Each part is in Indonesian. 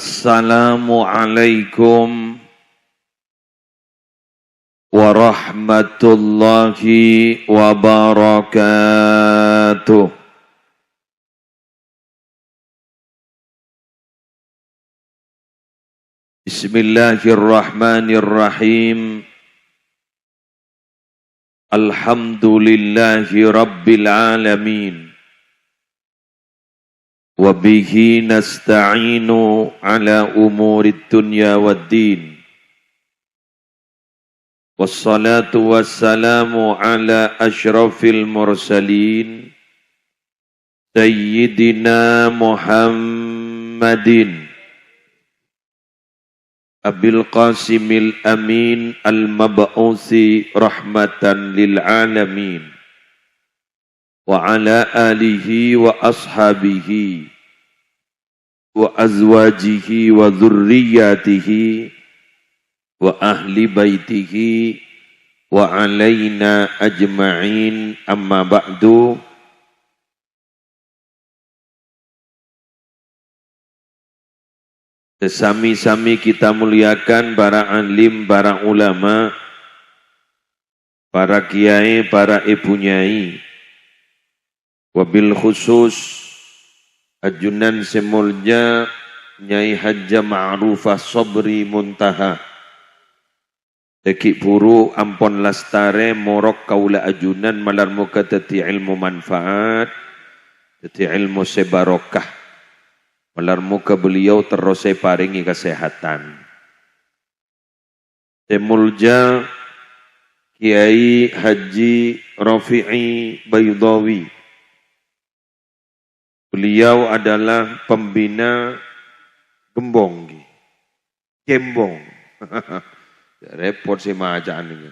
Assalamualaikum warahmatullahi wabarakatuh. Bismillahirrahmanirrahim. Alhamdulillahi rabbil alamin. Wa bihi nasta'inu ala umurid dunya waddin. Wassalatu wassalamu ala ashrafil mursalin Sayyidina Muhammadin Abil Qasimil Amin Al-Mab'uthi rahmatan lil alamin wa ala alihi wa ashabihi wa azwajihi wa dhurriyyatihi wa ahli baitihi wa alaina ajma'in amma ba'du. Sesami-sami kita muliakan para alim, para ulama, para kiai, para ibu nyai. Wabil khusus ajunan semulja Nyai Hajjah Ma'rufah Sobri Muntaha Dekik Puru Ampon Lastare Morok Kaula Ajunan Malar muka teti ilmu manfaat, teti ilmu sebarokah. Malar muka beliau terus paringi kesehatan. Semulja Kiai Haji Rafi'i Baydawi. Beliau adalah pembina Gembong. Gembong. Repot sih macaan ini.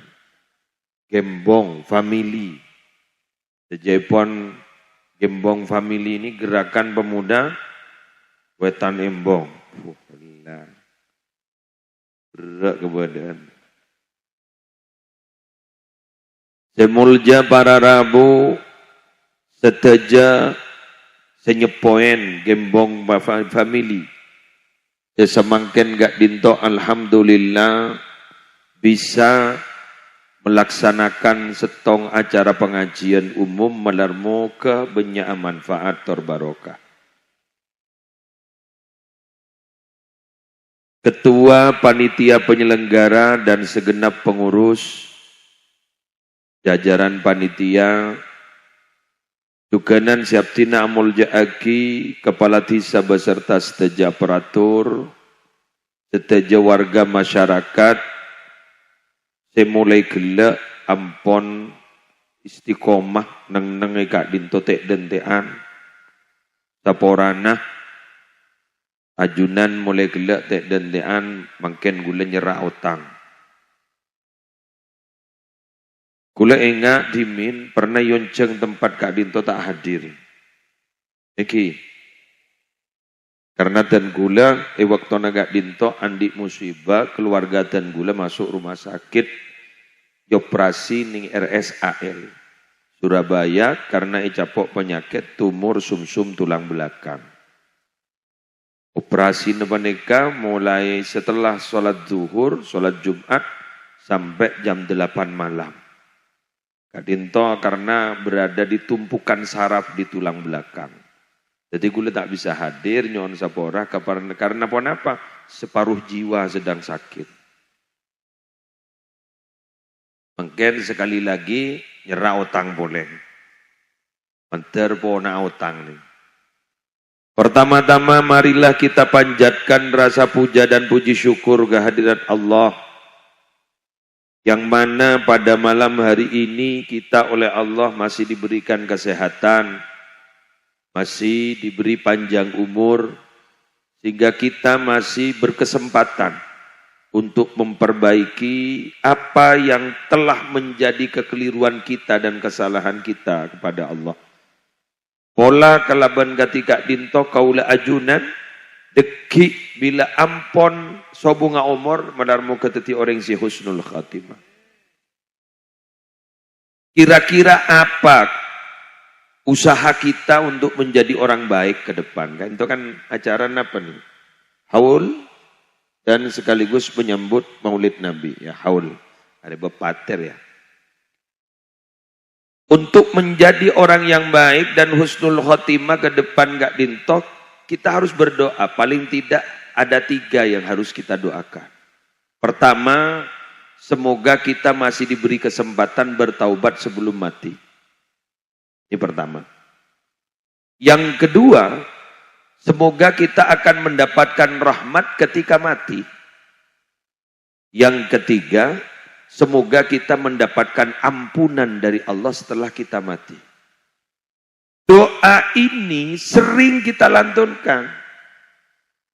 Gembong Family. Sejepon Gembong Family ini gerakan pemuda Wetan Embong. Berat kebadan. Semulja para Rabu seteja senyepoen Gembong Family. Semangken gak dinto alhamdulillah bisa melaksanakan setong acara pengajian umum melarmu ke banyak manfaat terbarokah. Ketua panitia penyelenggara dan segenap pengurus jajaran panitia Dukanan Siaptina Amulja Aki, Kepala Desa beserta seteja peratur, seteja warga masyarakat, semulai gelak ampon istiqomah neng kak dintotek dentean, saporana ajunan mulai gelak tek dentean mangken gula nyerah utang. Kula ingat dimin pernah yonceng tempat Kak Dinto tak hadir. Iki. Karena dan gula waktu Kak Dinto andik musibah keluarga dan gula masuk rumah sakit dioperasi ning RSAL Surabaya karena icapok penyakit tumor sumsum tulang belakang. Operasi nebaneka mulai setelah sholat zuhur, sholat Jumat sampai jam 8 malam. Kak Dinto karena berada di tumpukan saraf di tulang belakang. Jadi gula tak bisa hadir nyon sapora karena apa? Separuh jiwa sedang sakit. Mungkin sekali lagi nyerah utang boleh. Menter pona utang nih. Pertama-tama marilah kita panjatkan rasa puja dan puji syukur kehadirat Allah. Yang mana pada malam hari ini kita oleh Allah masih diberikan kesehatan, masih diberi panjang umur, sehingga kita masih berkesempatan untuk memperbaiki apa yang telah menjadi kekeliruan kita dan kesalahan kita kepada Allah. Pola kalaban ketika dinto kaula ajunan, deki bila ampon sobunga umur menarmu keteti orang si husnul khatimah. Kira-kira apa usaha kita untuk menjadi orang baik ke depan? Kan itu kan acara apa nih? haul dan sekaligus menyambut Maulid Nabi ya, haul. Ada bepater ya. Untuk menjadi orang yang baik dan husnul khotimah ke depan gak dintok, kita harus berdoa. Paling tidak ada 3 yang harus kita doakan. Pertama, semoga kita masih diberi kesempatan bertaubat sebelum mati. Ini pertama. Yang kedua, semoga kita akan mendapatkan rahmat ketika mati. Yang ketiga, semoga kita mendapatkan ampunan dari Allah setelah kita mati. Doa ini sering kita lantunkan.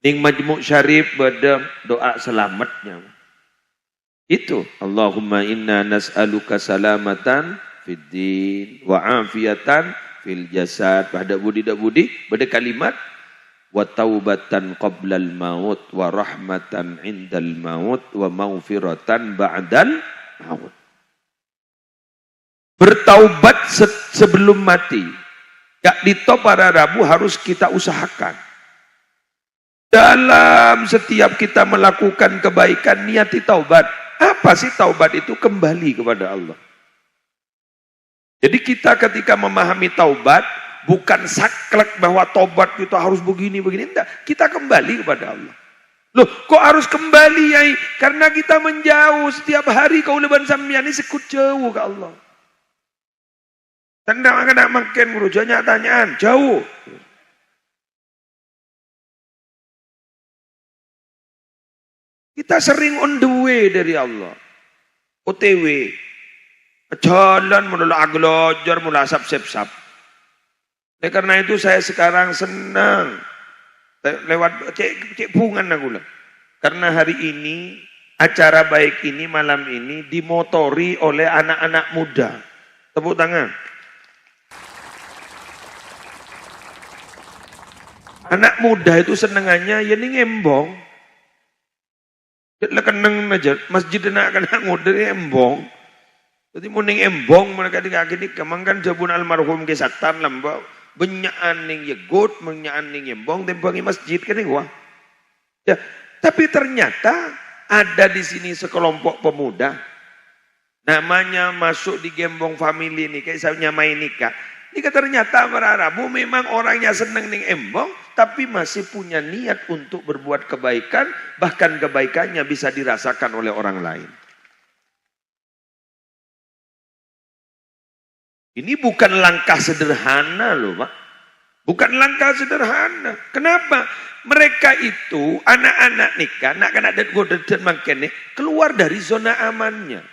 Ning Majmu' Syarif pada doa selamatnya. Itu. Allahumma inna nas'aluka salamatan fid din wa afiatan fil jasad. Pada budi pada kalimat wa taubatan qablal maut wa rahmatan indal maut wa maghfiratan ba'dal maut. Bertaubat sebelum mati. Gak ditop para Rabu harus kita usahakan. Dalam setiap kita melakukan kebaikan niati taubat. Apa sih taubat itu? Kembali kepada Allah. Jadi kita ketika memahami taubat bukan saklek bahwa taubat kita harus begini-begini. Enggak, kita kembali kepada Allah. Loh, kok harus kembali, Yai? Karena kita menjauh setiap hari kauleban sampeyan ini sekut jauh ke Allah. Tanda kena makin merujanya tanyaan, jauh. Kita sering on the way dari Allah. OTW. Jalan mula aglojar, mula sap-sep-sap. Karena itu saya sekarang senang lewat cek bungan aku lah. Karena hari ini acara baik ini malam ini dimotori oleh anak-anak muda. Tepuk tangan. Anak muda itu senengannya ya ini ngembong. Dia keneng aja masjid anak muda ini embong. Jadi mau ning embong mereka dikagini kemangkan jabun almarhum ke satan lamba. Benyaan ning yegut, benyaan ning yembong, tembangi masjid kan nih wah. Ya, tapi ternyata ada di sini sekelompok pemuda, namanya masuk di Gembong Family ini, kayak saya nyamai nikah. Ini ternyata para Rabu memang orangnya seneng ning embong, tapi masih punya niat untuk berbuat kebaikan, bahkan kebaikannya bisa dirasakan oleh orang lain. Ini bukan langkah sederhana loh Pak. Bukan langkah sederhana. Kenapa? Mereka itu anak-anak nikah, anak-anak dan godet dan makanya keluar dari zona amannya.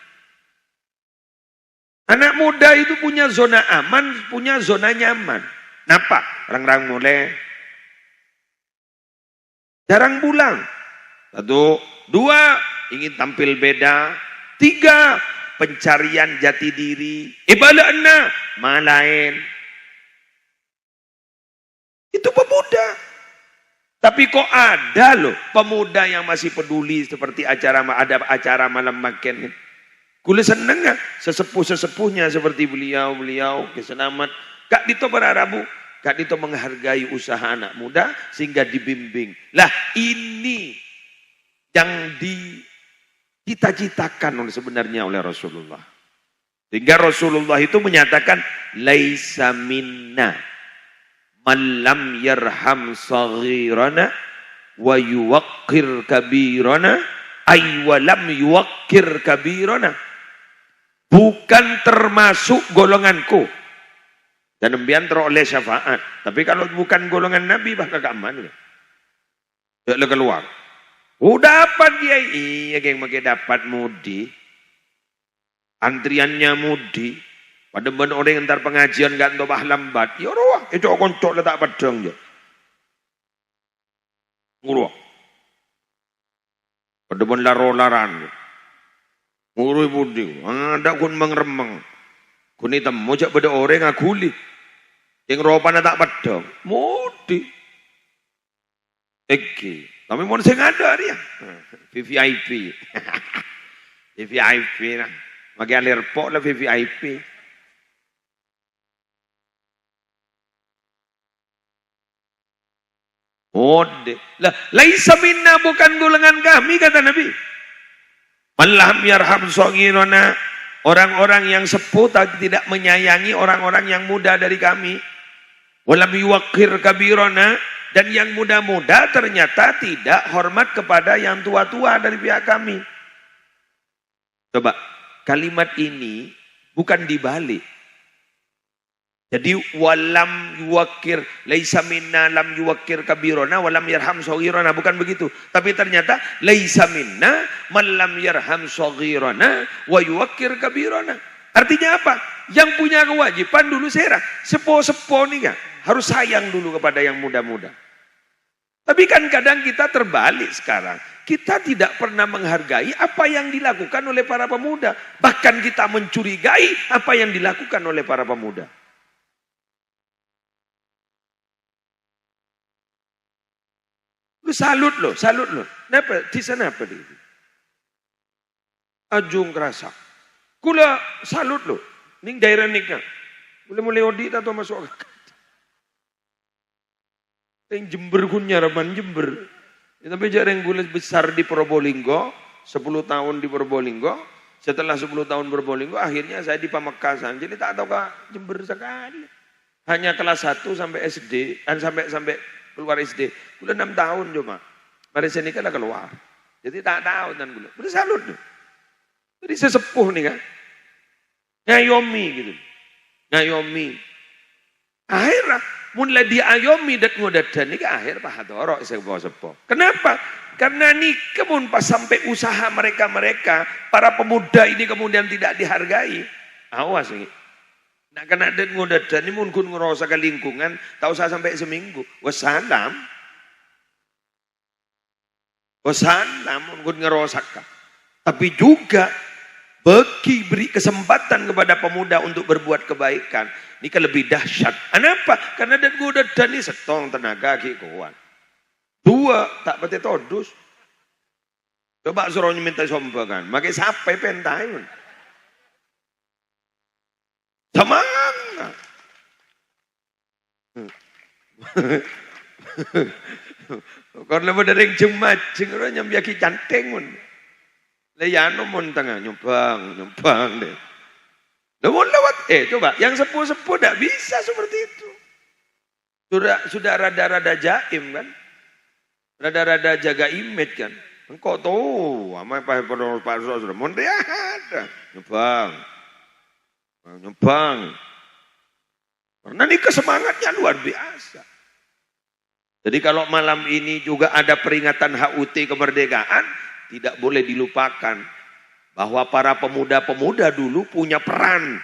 Anak muda itu punya zona aman, punya zona nyaman. Kenapa? Orang-orang mulai jarang pulang. 1, 2, ingin tampil beda. 3, pencarian jati diri. Balakna malain. Itu pemuda. Tapi kok ada loh pemuda yang masih peduli seperti ada acara malam makan. Kule seneng gak sesepuh-sesepuhnya seperti beliau kesenamat. Kak Dito para Rabu, Kak Dito menghargai usaha anak muda sehingga dibimbing. Lah ini yang dicita-citakan sebenarnya oleh Rasulullah. Sehingga Rasulullah itu menyatakan laisa minna man lam yarham saghirana wa yuwaqqir kabirana ay wa lam yuwaqqir kabirana. Bukan termasuk golonganku. Dan embian teroleh syafaat. Tapi kalau bukan golongan Nabi bakal aman. Tidak keluar. Dapat dia. Iya yang makin dapat mudi. Antriannya mudi. Pada benar orang yang ntar pengajian gak entah lambat. Ya roh, itu koncok letak pedang je. Nguruh. Pada benar laro-laran. Nguruh budi. Ada kun mengremeng. Kun hitam. Mojak pada orang ngaguli. Yang ropan tak pedang. Mudi. Eki. Tapi mau saya ada dia. VVIP. VVIP lah. Maka alerpok lah VVIP. Ode. Lah, laisa minna bukan golongan kami kata Nabi. Man lam yarham shaghirana, orang-orang yang sepuh tidak menyayangi orang-orang yang muda dari kami. Walam yuwaqqir kabirana, dan yang muda-muda ternyata tidak hormat kepada yang tua-tua dari pihak kami. Coba, kalimat ini bukan dibalik. Jadi walam yuwaqqir, laisa minna lam yuwaqqir kabirana walam yarham shaghirana, bukan begitu. Tapi ternyata laisa minna man lam yarham shaghirana wa yuwaqqir kabirana. Artinya apa? Yang punya kewajiban dulu serah. Sepo-sepo nih kan harus sayang dulu kepada yang muda-muda. Tapi kan kadang kita terbalik sekarang. Kita tidak pernah menghargai apa yang dilakukan oleh para pemuda. Bahkan kita mencurigai apa yang dilakukan oleh para pemuda. Salut loh. Napa? Di sana apa dia? Ajung kerasa. Kula salut loh. Ning daerah nikah. Mulai odit atau masuk akal. Yang Jember kunya raman Jember. Ya, tapi jarang gula besar di Probolinggo. 10 tahun di Probolinggo. Setelah 10 tahun Probolinggo, akhirnya saya di Pamekasan. Jadi tak tahu kah Jember sekali. Hanya kelas 1 sampai SD. Dan sampai keluar SD. Udah 6 tahun cuma. Mari sini kan keluar. Jadi tak tahu dan gula. Udah salut tuh. Jadi sesepuh nih kan. Ngayomi gitu. Ngayomi. Akhirnya mulai diayomi dan ngodadan nih akhir pahadoro sepo-sepo. Kenapa? Karena nih kemun pas sampai usaha mereka para pemuda ini kemudian tidak dihargai. Awas nih. Nah karena ada ngodadan ini mungkin ngerasa ke lingkungan, tak usah sampai seminggu. Wassalam mungkin ngerasa. Tapi juga beri kesempatan kepada pemuda untuk berbuat kebaikan. Ini kan lebih dahsyat. Kenapa? Karena dan ngodadan ini setong tenaga kuat. 2 tak pati todus. Coba suruhnya minta sombangan. Makai sampai pentayun. Semangat. Kalau mau dari jemacing, orang nyambiaki cantengun. Layano mon tengah nyumbang deh. Lewat. Coba, yang sepuh-sepuh tidak bisa seperti itu. Sudah rada-rada jaim kan, rada-rada jaga image kan. Engkau tahu, apa Pak Saudara? Mon dia ada nyumbang. Karena ini kesemangatnya luar biasa. Jadi kalau malam ini juga ada peringatan HUT kemerdekaan, tidak boleh dilupakan bahwa para pemuda-pemuda dulu punya peran.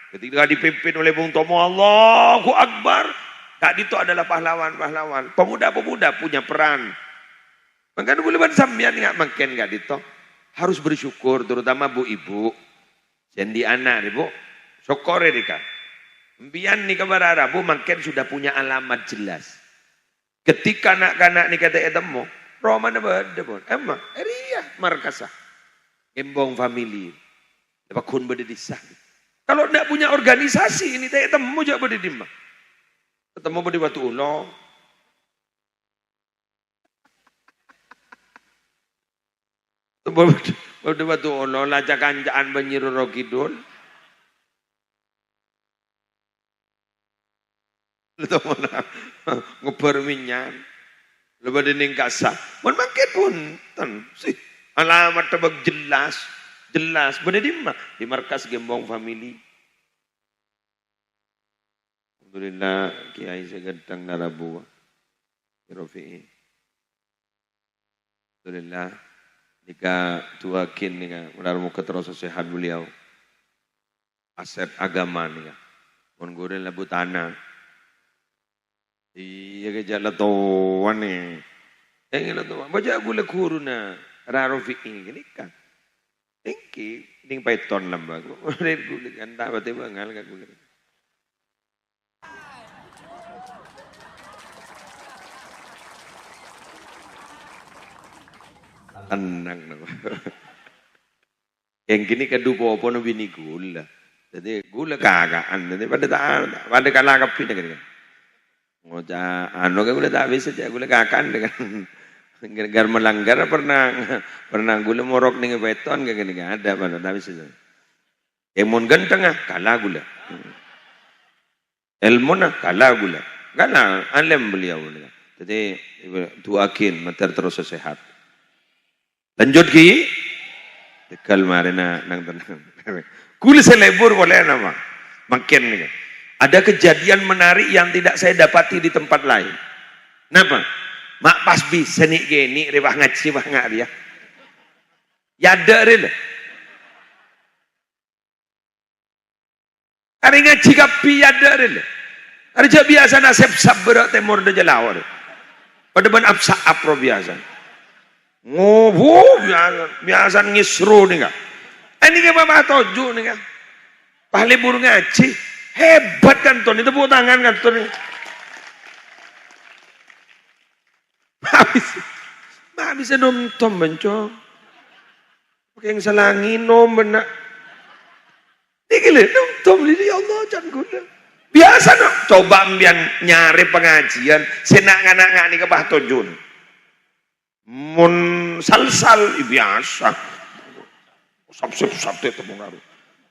Ketika dipimpin oleh Bung Tomo, Allahu Akbar, tadi itu adalah pahlawan-pahlawan. Pemuda-pemuda punya peran. Makanya boleh sampean nggak makin nggak dito. Harus bersyukur, terutama bu ibu. Jadi anak nih bu, syukur ya dika. Mbian nih kabar bu makin sudah punya alamat jelas. Ketika anak-anak nih kata etemu, Roma ada pun, emang, ria markasah, Gembong family, dapat kun berdisah. Kalau tidak punya organisasi ini teh temu juga berdimah. Ketemu di Batu Ulo. Di Batu Ulo laca kancaan Banyiru Rokidul. Letak mana ngebar minyak. Lepas ini kasah. Makin pun sih alamat tebak jelas. Benar di markas Gembong family. Alhamdulillah Kiai Segadang Narabu Rofi'i. Alhamdulillah jika tuakin nih benar muka terus sehat beliau. Aset agama nih. Monggoren labu tanah. Iya kejala tuan nih. Yang tuan baca gula kuruna Rofi'i gini kan. Tinggi, ning Python lambang. Udah gula kan tak bate bangal kan gula. Tenang nama. Yang gini kedupo apa nabi ni gula. Jadi gula kagaan. Jadi pada kalakap ini kan. Ngoja anu kan gula tak bisa aja gula kakan dengan gar melanggar pernah gula morok ning beton kayak gini ada mana tak bisa. Emun ganteng kalah gula. Ilmu kalah gula. Kalah alim beliau. Jadi doakin mater terus sehat. Lanjut ki. Dekal marina nang tenang. Gula selebur boleh nama. Makin nih. Ada kejadian menarik yang tidak saya dapati di tempat lain. Kenapa? Mak pas bisa nih gini, rewah ngaji wah nggak dia. Ya ada rela. Hari ngaji kapi ya ada rela. Hari jauh biasa nasib sabar temur de jalawar. Pada ban absa apro biasa. Ngobo biasa ngisru nih kan. Ini ke bapak toju nih kan. Pahli burung ngaji. Hebat kan Ton, itu tepuk tangan kan Ton. Bisa nonton bencong. Pakai yang selangi nom benak. Ini gila nonton ini ya Allah jangan guna. Biasa no. Coba ambian nyari pengajian. Senak anak nih ke Bahtojun. Mun sal-sal biasa. Sabtu tepung ngaruh.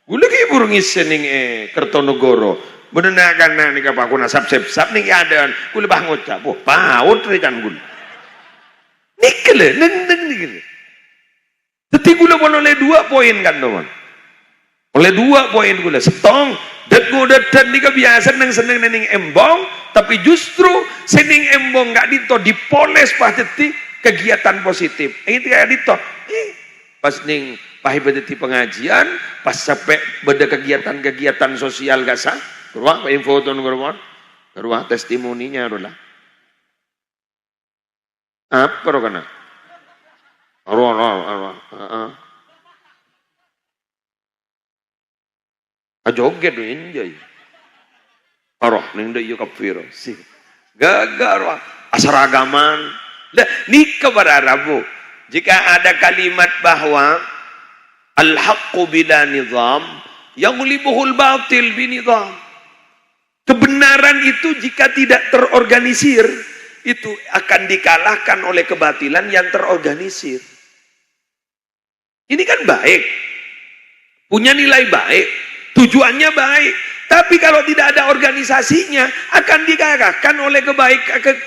Gula ki burung isening Kertonegoro. Benenakan nih kapal kuna sap nih ada. Gula bah ngocap. Wah paut recan gula. Nikle neng nikle. Teti gula pun oleh 2 poin kan teman. Oleh 2 poin gula setong. Dat dan nika biasa neng seneng neng embong. Tapi justru seneng embong gak dito dipoles pas teti kegiatan positif. Itu kayak dito. Pas ning pahibadati pengajian, pas sampai beda kegiatan-kegiatan sosial gak sah, keruah info tuan keruah testimoninya adalah apa roh kana? Joget enjoy. Aroh ning de yo kafiro sih. Gagal asragaman. Lah nikah berarabu. Jika ada kalimat bahwa al-haqqu bila nizam yaghlibuhul batil binizam. Kebenaran itu jika tidak terorganisir itu akan dikalahkan oleh kebatilan yang terorganisir. Ini kan baik. Punya nilai baik, tujuannya baik. Tapi kalau tidak ada organisasinya akan dikalahkan oleh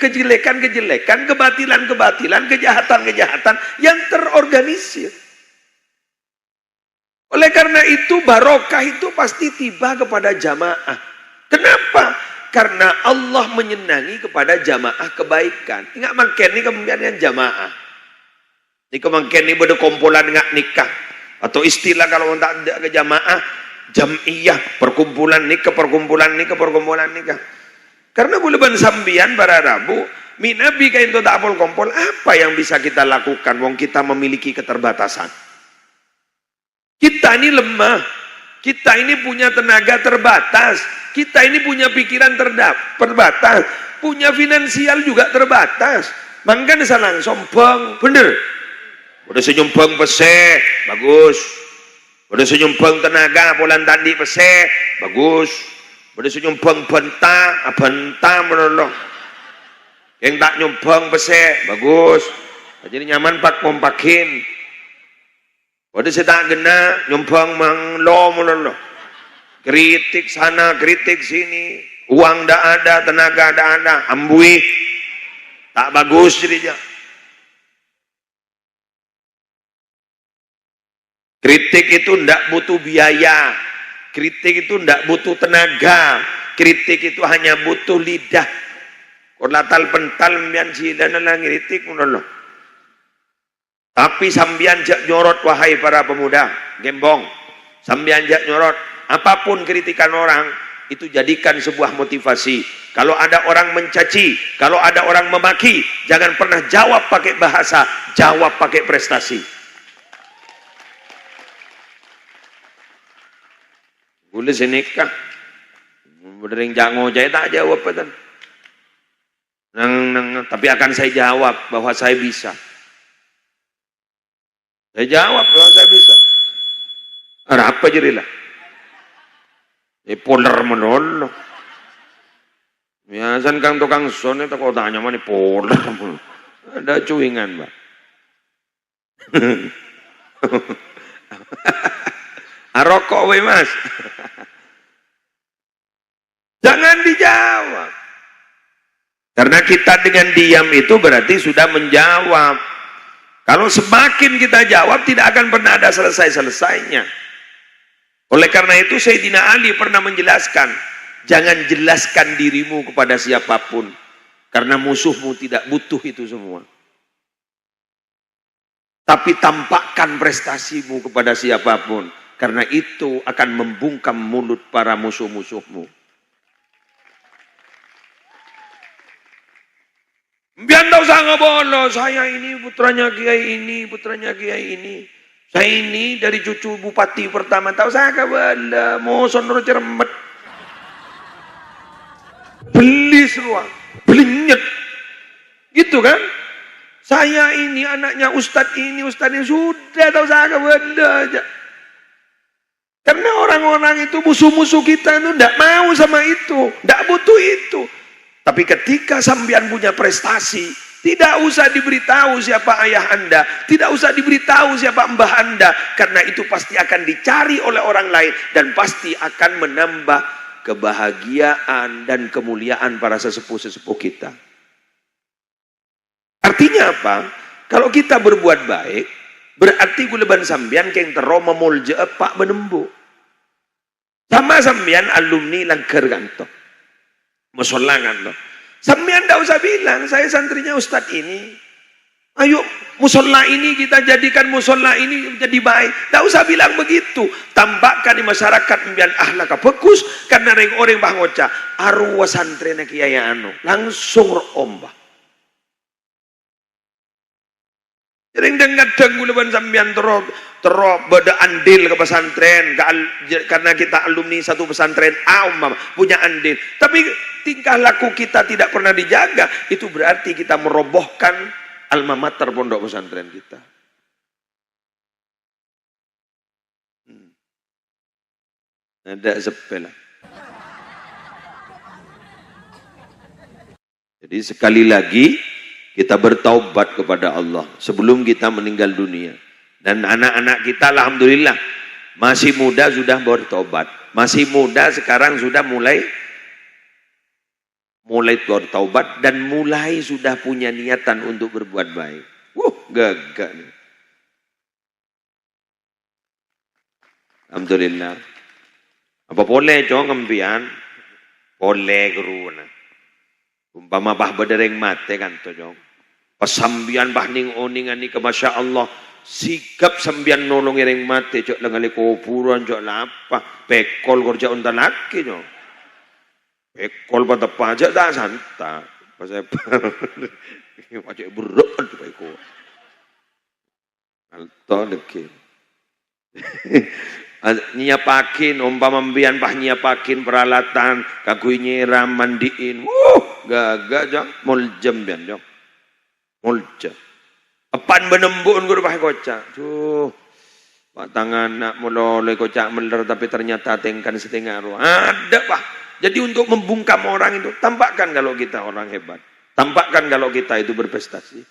kejelekan-kejelekan, kebatilan-kebatilan, kejahatan-kejahatan yang terorganisir. Oleh karena itu barokah itu pasti tiba kepada jamaah. Kenapa? Karena Allah menyenangi kepada jamaah kebaikan. Ingat makin ini kemudian jamaah. Ini kemungkinan ini berkumpulan nggak nikah atau istilah kalau tak ada ke jamaah jam'iyah perkumpulan nikah perkumpulan nikah. Karena bulan sambian para Rabu minabi kain itu tak apol kompol apa yang bisa kita lakukan? Wong kita memiliki keterbatasan. Kita ini lemah, kita ini punya tenaga terbatas, kita ini punya pikiran terbatas, punya finansial juga terbatas. Makanya salah sombong, bener. Udah senyumpang pese, bagus. Udah senyumpang tenaga, polan tadi pese, bagus. Udah senyumpang bentah menolong. Yang tak nyumbang pese, bagus. Jadi nyaman pak kompakin. Waduh saya tak kena nyumbang manglo menolong. Kritik sana, kritik sini. Uang tak ada, tenaga tak ada. Ambui. Tak bagus jadinya. Kritik itu tidak butuh biaya. Kritik itu tidak butuh tenaga. Kritik itu hanya butuh lidah. Kolatal pental mbian sidana lang kritik menolong. Tapi sambian jak nyorot wahai para pemuda, gembong. Sambian jak nyorot, apapun kritikan orang, itu jadikan sebuah motivasi. Kalau ada orang mencaci, kalau ada orang memaki, jangan pernah jawab pakai bahasa, jawab pakai prestasi. Boleh senikah. Berdering jango jaya tak jawab apa tapi akan saya jawab bahwa saya bisa. Saya jawab bahwa saya bisa. Ada apa jadilah? Polar menolong. Biasan kang tukang son itu kok tanya mana pola. Ada cuingan, Mbak. Rokok we Mas. Jangan dijawab. Karena kita dengan diam itu berarti sudah menjawab. Kalau semakin kita jawab tidak akan pernah ada selesai-selesainya. Oleh karena itu Sayyidina Ali pernah menjelaskan, jangan jelaskan dirimu kepada siapapun. Karena musuhmu tidak butuh itu semua. Tapi tampakkan prestasimu kepada siapapun. Karena itu akan membungkam mulut para musuh-musuhmu. Biar tak usah ngebolo, saya ini putranya Kiai ini, putranya Kiai ini. Saya ini dari cucu bupati pertama, tahu saya kabala, mau sonor cermet. Beli semua, belinyet. Gitu kan? Saya ini anaknya Ustadz ini sudah tahu saya kabala aja. Karena orang-orang itu musuh-musuh kita itu tidak mau sama itu, tidak butuh itu. Tapi ketika sampean punya prestasi, tidak usah diberitahu siapa ayah Anda, tidak usah diberitahu siapa mbah Anda, karena itu pasti akan dicari oleh orang lain dan pasti akan menambah kebahagiaan dan kemuliaan para sesepuh-sesepuh kita. Artinya apa? Kalau kita berbuat baik, berarti kuleban sampean keng tero memulje pak menembu. Sama sampean alumni langker kanto. Musolangan loh. Sampean tidak usah bilang, saya santrinya Ustadz ini. Ayo musola ini kita jadikan musola ini jadi baik. Tidak usah bilang begitu. Tampakkan di masyarakat membian ahlaka bagus. Karena orang bah ngoca arwah santrinya kiai anu langsung ombah. Sering dengar dengguleban sampean terus beda andil ke pesantren karena kita alumni satu pesantren punya andil. Tapi tingkah laku kita tidak pernah dijaga, itu berarti kita merobohkan alma mater pondok pesantren kita. Ada sepela. Jadi sekali lagi kita bertaubat kepada Allah sebelum kita meninggal dunia. Dan anak-anak kita alhamdulillah masih muda sudah bertobat. Masih muda sekarang sudah mulai bertaubat dan mulai sudah punya niatan untuk berbuat baik. Gagak nih. Alhamdulillah. Apa boleh cong ngempian? Boleh guruna. Umpama bah bedereng mate kan to jong. Pasambian bah ning oningan ni ke masya Allah. Sikap sambian nolong ireng mate cok lengali kuburan cok lapa. Pekol kerja unta laki jong. Pekol pada pajak dah santa. Pasal pajak berat pekol. Alto deke. Nyiapakin umpama mbian bah nyiapakin peralatan kagui nyiram mandiin gagak jang muljem bian jang muljem apan benembun guru bah kocak tuh pak tangan nak mulai kocak meler tapi ternyata tengkan setengah ruang ada pak. Jadi untuk membungkam orang itu tampakkan kalau kita orang hebat, tampakkan kalau kita itu berprestasi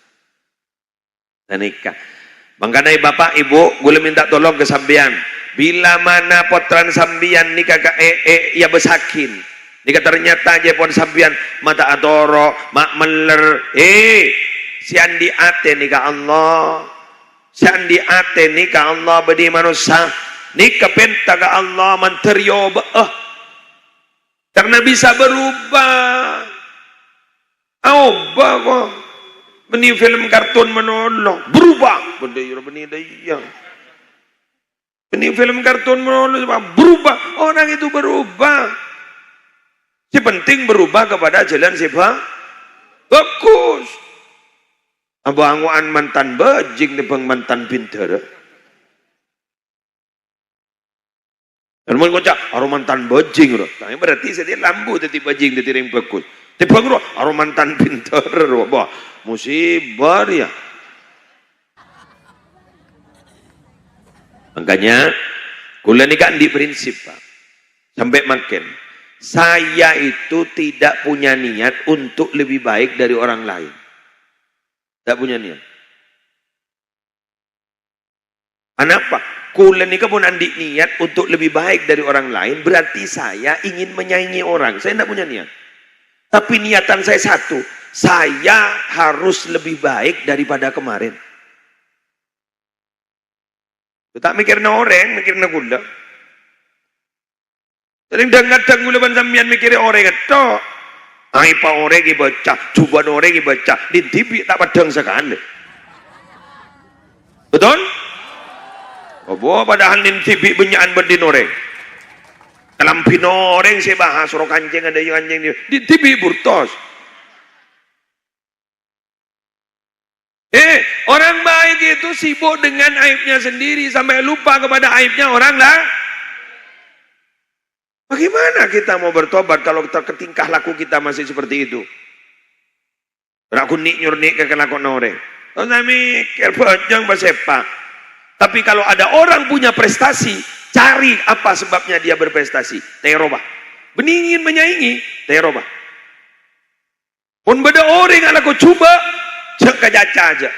dan nikah. Makanya bapak ibu gue minta tolong ke sambian. Bila mana potran sambian ni kakak ya besakin. Nika ternyata je pon sambian mata adoro mak meler si andi ate nika Allah. Si andi ate nika Allah bedi manusia. Nika penta ka Allah manteryo karena bisa berubah. Ubah kok. Meni film kartun menolong berubah. Benda dayang. Ini film kartun berubah, orang itu berubah. Si penting berubah kepada jalan siapa? Bagus. Abanguan mantan bajing dibang mantan pinter. Dan mau ngocak, arum mantan bajing roh. Tapi berarti saya lambu tadi bajing tadi ring bagus. Tibang roh, arum mantan pinter roh. Bah, musibah ya. Makanya kula ini kan di prinsip Pak. Sampai makin Saya itu tidak punya niat untuk lebih baik dari orang lain. Tidak punya niat. Kenapa? Kula ini pun andik niat untuk lebih baik dari orang lain, berarti saya ingin menyaingi orang. Saya tidak punya niat. Tapi niatan saya satu, saya harus lebih baik daripada kemarin. Tak mikirnya orang, mikirnya kula. Kadang-kadang kula ban sampeyan mikirnya orang itu. Ai pa orang iki baca, coba orang iki baca, di TV tak padang sekali. Betul? Oh, padahal di TV benyaan berdin orang. Dalam pino orang saya bahas suruh kancing ada yang kancing di TV burtos. Orang baik itu sibuk dengan aibnya sendiri sampai lupa kepada aibnya orang lah. Bagaimana kita mau bertobat kalau tingkah laku kita masih seperti itu? Aku nyurnik ke kelakuan orang. Terus kami kerjang bersepak. Tapi kalau ada orang punya prestasi, cari apa sebabnya dia berprestasi. Terobah. Beningin menyaingi, terobah. Pun beda orang yang aku coba, jaga jaca aja.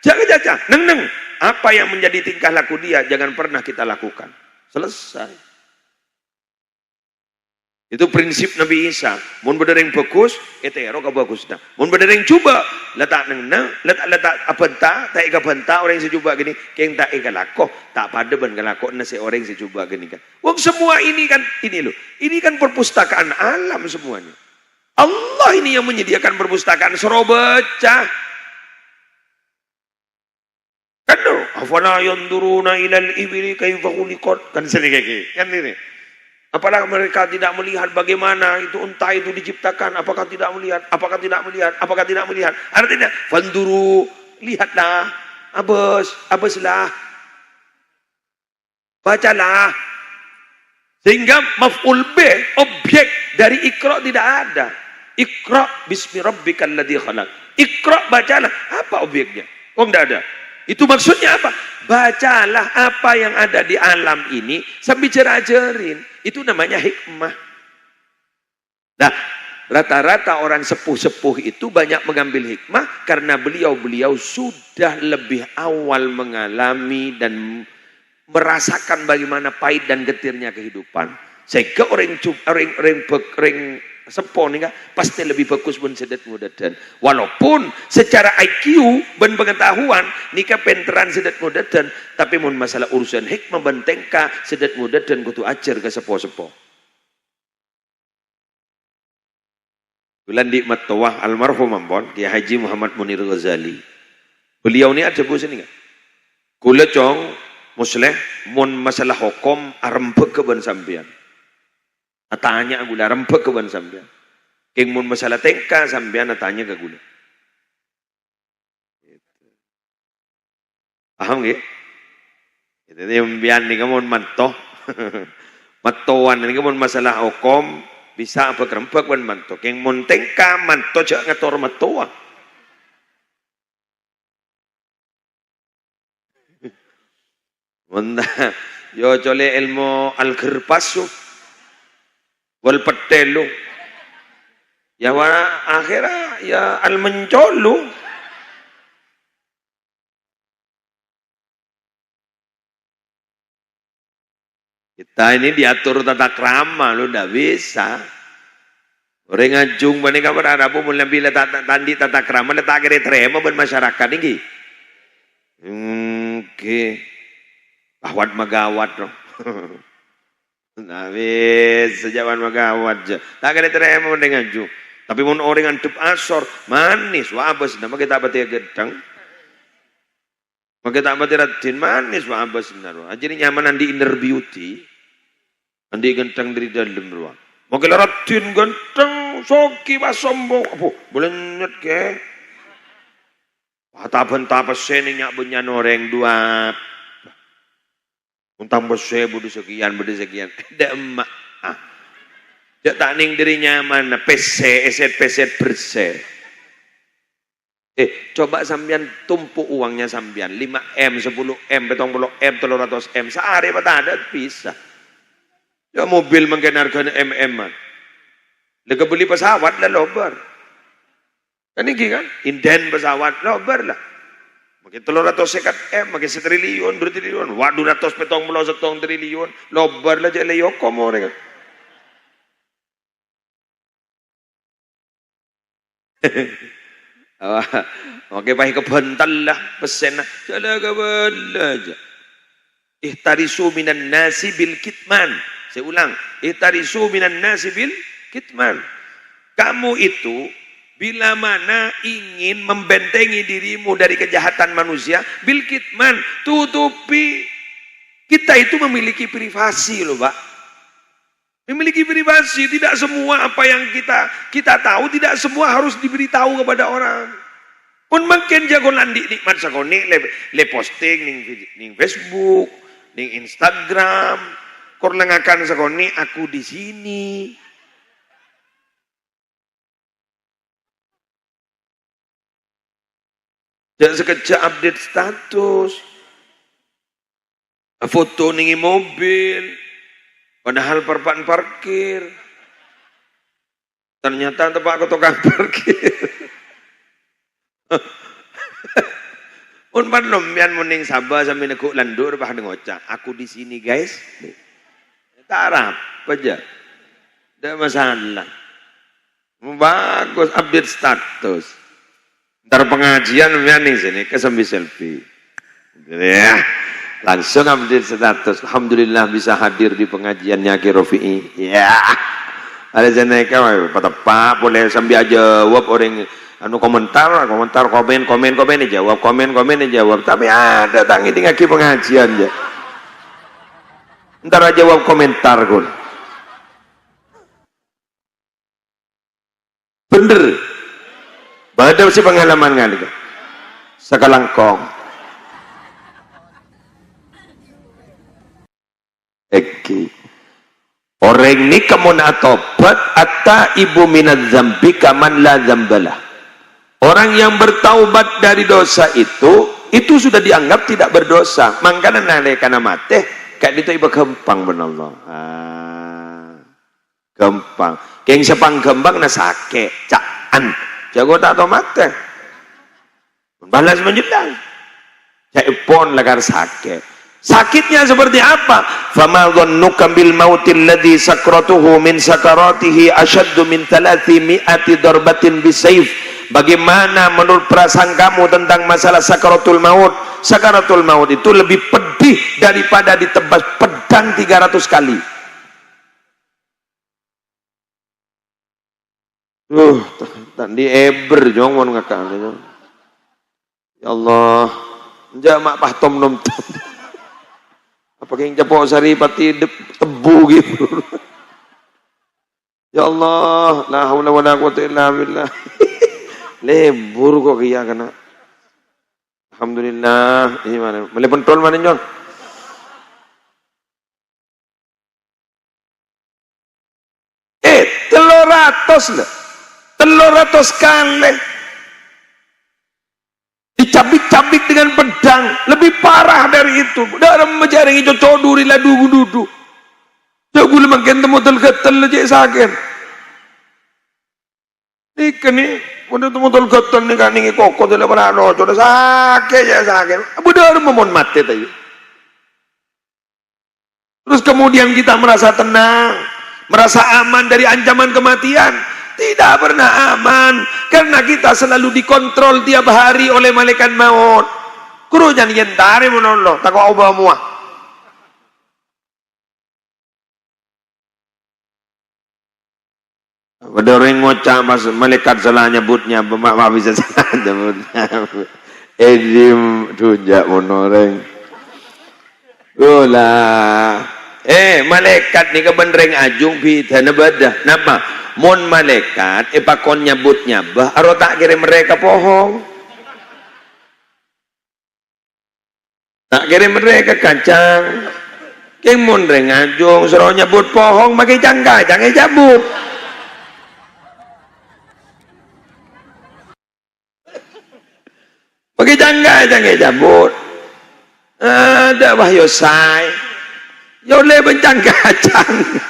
Jaga jaca, neng. Apa yang menjadi tingkah laku dia, jangan pernah kita lakukan. Selesai. Itu prinsip Nabi Isa. Mun bedereng bagus, etero ka bagus dah. Mun bedereng coba, letak neng, letak apa tak ika benta orang yang coba gini, keng tak ika lakoh, tak pada ben lakoh nasi orang yang coba gini kan. Wong semua ini kan ini loh. Ini kan perpustakaan alam semuanya. Allah ini yang menyediakan perpustakaan suruh baca. Kan loh, afala yanduruna ilal ibili kaifa khuliqat kan sini kayak kan ini. Apakah mereka tidak melihat bagaimana itu unta itu diciptakan? Apakah tidak melihat? Apakah tidak melihat? Apakah tidak melihat? Artinya, fanduru, lihatlah, abaslah, bacalah. Sehingga maf'ul B, objek dari ikra tidak ada. Ikra bismi rabbikal ladzi khalaq. Ikra bacalah. Apa objeknya? Oh tidak ada. Itu maksudnya apa? Bacalah apa yang ada di alam ini sambil ajarin. Itu namanya hikmah. Nah, rata-rata orang sepuh-sepuh itu banyak mengambil hikmah karena beliau-beliau sudah lebih awal mengalami dan merasakan bagaimana pahit dan getirnya kehidupan. Sehingga orang sepo nih pasti lebih bagus pun sedet mudadan. Walaupun secara IQ dan pengetahuan nikah penteran sedet mudadan, tapi mun masalah urusan hikmah bentengka sedet mudadan kudu ajar ke sepo-sepo. Bulan di Matawah almarhum ampun Kiai Haji Muhammad Munir Ghazali. Beliau ni ada bos ini kan. Kula cong musleh mun masalah hukum arempek ke ban sampean. Tanya gula rempek ke ban sampean. Keng mun masalah tengka sampean tanya ke gula. Paham nggih? Itu yang bian ni kamu mantoh. Matoan ni kamu masalah hukum bisa apa kerempek ban mantoh. Keng mun tengka mantoh jak ngator matoa. Mun yo cole ilmu al-ghirpasu wal petelu ya wala akhirah ya al mencolu kita ini diatur tata krama lo ndak bisa orang ngajung bani kabar Arabu mulai bila tandi tata krama letak kira terima ben masyarakat ini oke bahwat magawat no. Nah, sejaman magawat aja. Tak kena terima dengan ju. Tapi mun orang antep asor manis, wabas. Nama kita batia gedang. Maka tak batia ratin manis, wabas benar. Jadi nyaman di inner beauty, andi genteng dari dalam ruang. Maka ratin genteng, soki basombong. Apa? Boleh nyet ke? Tapan seni nyak benyan orang dua. Tambah saya budi sekian. Ada emak. Dia tak ning dirinya mana peset bersih. Coba sambian tumpuk uangnya sambian 5M, 10M, 70M, 300M. Sehari apa tak ada bisa. Ya mobil mungkin harganya MM-an. Lega beli pesawat lah lobar. Kan ini kan, inden pesawat lobar lah. Makin 350 makin 1 triliun, 2 triliun. Waduh, 271 triliun, lobar lah je leyoko mo kan. Oke, pahi kebental lah pesen lah. Jala kebental aja. Ihtarisu minan nasi bil kitman. Saya ulang, ihtarisu minan nasi bil kitman. Kamu itu bila mana ingin membentengi dirimu dari kejahatan manusia, bil kitman, tutupi. Kita itu memiliki privasi loh, Pak. Memiliki privasi, tidak semua apa yang kita tahu, tidak semua harus diberitahu kepada orang. Pun makin jago landi nikmat sakoni le posting ning Facebook, ning Instagram, kor lengakan sakoni aku di sini. Jangan sekejap update status. Foto ning mobil. Padahal perpan parkir. Ternyata tempat tukang parkir. Unpan lombian muning Sabah sampai neguk landur bah ngocak. Aku di sini guys. Tarap aja. Tidak masalah. Bagus update status. Ntar pengajian nih sini kesambi selfie. Ya. Langsung update status. Alhamdulillah bisa hadir di pengajiannya Ki Rofi'i. Ya. Ada jeneka pak boleh sambil aja jawab orang anu komentar komen jawab komen jawab. Tapi ada tangi tinggal Ki pengajian ya. Ntar aja jawab komentar kun. Bener. Pada si pengalaman kali kan. Sekalangkong. Eki. Orang ni kamu nak tobat atta ibu minat zambi kaman la zambalah. Orang yang bertaubat dari dosa itu sudah dianggap tidak berdosa. Mangkana nalekana mate kayak itu ibu gampang benallah. Gampang. Keng sepang gampang na sake caan. Jago tak tahu mate. Balas menjelang. Cak pon lagar sake. Sakitnya seperti apa? Fama dhannuka bil mautil ladzi sakratuhu min sakaratihi asyaddu min 300 darbatin bisayf. Bagaimana menurut perasaan kamu tentang masalah sakaratul maut? Sakaratul maut itu lebih pedih daripada ditebas pedang 300 kali. Tadi eber jong mon ngakak. Ya Allah, jamak pahtom nom. Apa yang capok sari pati tebu gitu. Ya Allah, la haula wala quwwata illa billah. Lebur kok kiya kana. Alhamdulillah, ini mana? Boleh pentol mana nyon? Telur ratus kali. Dicabik-cabik dengan pedang, lebih parah dari itu. Dalam menjaring itu coduri lah dudu. Jauh makin temu telgetel aja sakit. Ikan ni, udah temu telgetel ni kan ni koko tu lepas ano, sudah sakit ya sakit. Budak memon mati tadi. Terus kemudian kita merasa tenang, merasa aman dari ancaman kematian. Tidak pernah aman karena kita selalu dikontrol tiap hari oleh malaikat maut. Kurunya nyentari menolong tak kau ubah muah. Ada orang ngocak pas malaikat salah nyebutnya, bapak bisa salah nyebutnya. Edim tunjuk monoreng. Ulah. Malaikat ni kebenreng ajung pita nebadah. Napa? Mon malaikat pakon nyebutnya bah aro tak kira mereka pohong. Tak kira mereka kacang. Keng mon reng ajung suruh nyebut pohong makai jangka jangan cabut. Pakai jangka jangan cabut. Ada wahyo sai. Yo le bencang kacang.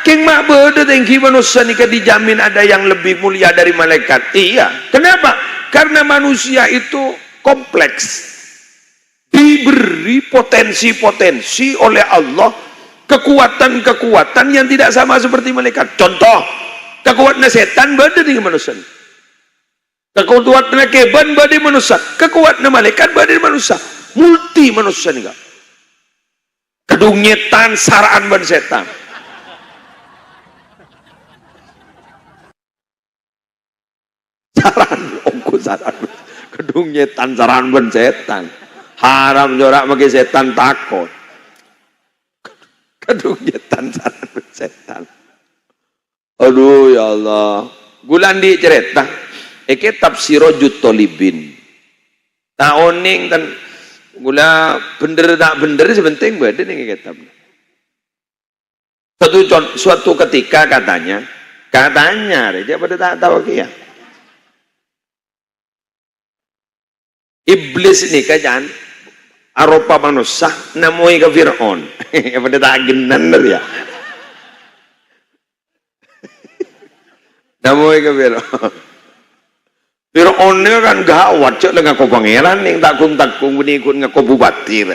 King mak beda tinggi manusia nikah dijamin ada yang lebih mulia dari malaikat. Iya. Kenapa? Karena manusia itu kompleks. Diberi potensi-potensi oleh Allah, kekuatan-kekuatan yang tidak sama seperti malaikat. Contoh, kekuatan setan beda dengan manusia. Kekuatan keban beda manusia. Kekuatan malaikat beda manusia. Multi manusia nih. Kedungetan saraan ban setan. Saran kedungetan saran ben setan haram jorak bagi setan takut kedungetan saran ben setan. Aduh ya Allah, gulan di cerita iki tafsiro jutolibin taoning tan gula bener tak bener sebenting badan ini kitab. Suatu ketika katanya dia pada tak tahu ya. Iblis ini kan arupa manusia namoi ke Fir'aun. Pada taginan ya. Namoi ke Fir'aun. Fir'aun ini kan gawat cok dengan kau pangeran yang takung-takung benikut ngaku bupati.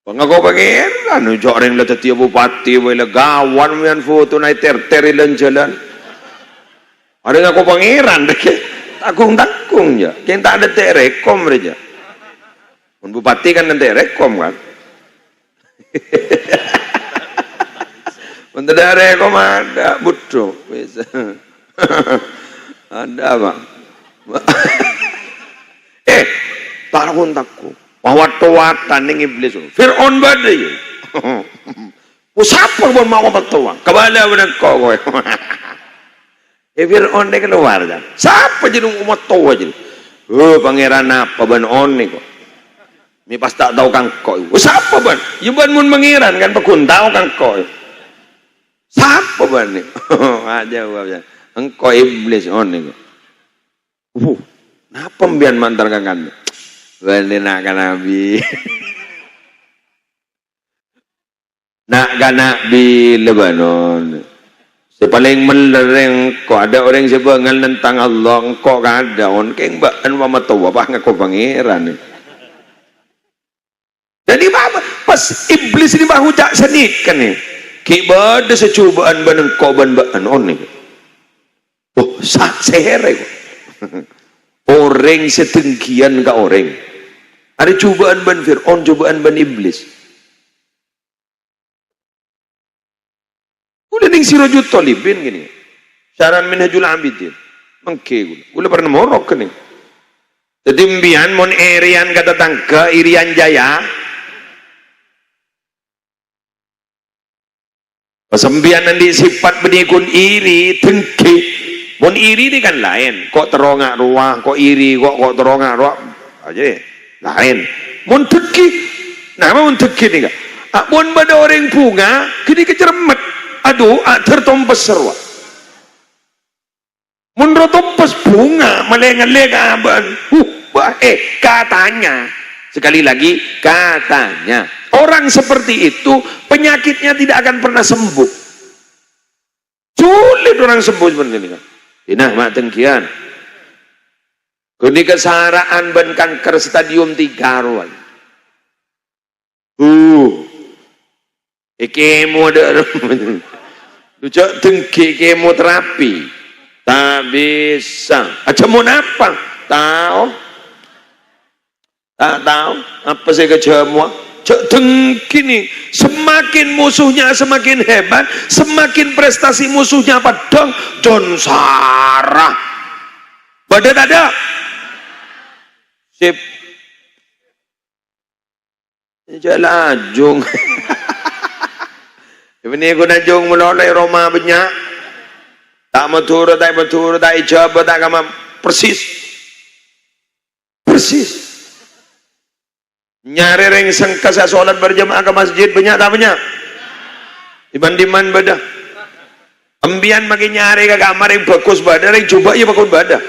Ngaku pangeran cok orang lah tiap bupati wala gawat mian foto naik ter-ter ilan jalan. Ada ngaku pangeran deh. Takung-takung ya, yang tak ada rekom aja. Bupati kan nanti rekom kan. Untuk ada rekom ada, butuh bisa. Ada apa? Takung-takung. Wawat-watan yang iblis. Fir'aun badai. Siapa pun mau bertuang? Kebala benar kau. Fir'aun dia keluar kan. Siapa jadi umat tua jadi? Pangeran apa ban on nih kok? Ini pas tak tahu kang kok. Siapa ban? Ya ban mun pangeran kan pekun tahu kang kok. Siapa ban nih? Aja aja. Engkau iblis on nih kok. Napa mbian mantar kang kan? Bani nak kan nabi. Nak kan nabi Lebanon. Sepaling melereng kok ada orang sebengal tentang Allah kok ada on keng baan mama tahu apa ngaku pangeran nih. Jadi pas iblis ini bahu jak senik kan nih. Kibada secubaan baneng kok ban on nih. Oh sak sehere kok. Orang setengkian ke orang. Ada cobaan ban Fir'aun, cobaan ban iblis. Udah ning sirojut tolibin gini. Syaran minhajul abidin. Mengke gula pernah morok kan nih. Jadi mbian mon erian kata tangga irian jaya. Pasembian nanti sifat benikun iri tengki. Mon iri ini kan lain. Kok terongak ruah, kok iri, kok terongak ruah. Aja lain. Mon tengki. Nama mon tengki nih kak. Mon pada orang bunga, kini kecermet. Aduh, tertompes serwa. Menurut tompes bunga, melenga-lenga aban. Katanya. Sekali lagi, katanya. Orang seperti itu, penyakitnya tidak akan pernah sembuh. Sulit orang sembuh seperti ini. Inah, mak tengkian. Kini kesaraan ban kanker stadium 3 ruang. Kemo ada. Lucu tengki kemoterapi tak bisa. Aja mau apa? Tahu? Tak tahu apa sih kejamu? Cek tengki nih. Semakin musuhnya semakin hebat, semakin prestasi musuhnya padang. John Sarah. Badan ada. Sip. Jalajung. Ini aku najung menolak Roma banyak. Tak matur, tak ijabah, tak kama persis. Persis. Nyari ring sengka saya sholat berjamaah ke masjid banyak tak banyak? Diman beda. Ambian makin nyari ke kamar yang bagus badah, yang coba ya bagus badah.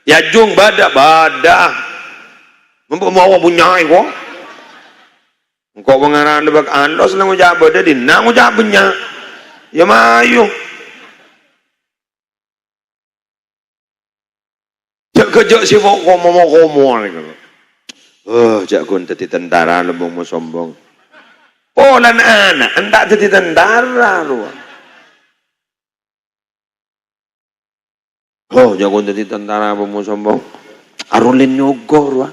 Ya jung badah. Mau punya kok. Engkau mengarang lebak anlos nang ucap beda di nang ucap banyak. Ya mayu. Jak kejak sibuk komo-komo niku. Jak gon dadi tentara lembung mau sombong. Oh lan anak entak dadi tentara lho. Oh jago dadi tentara apa mau sombong. Arulin nyogor wah.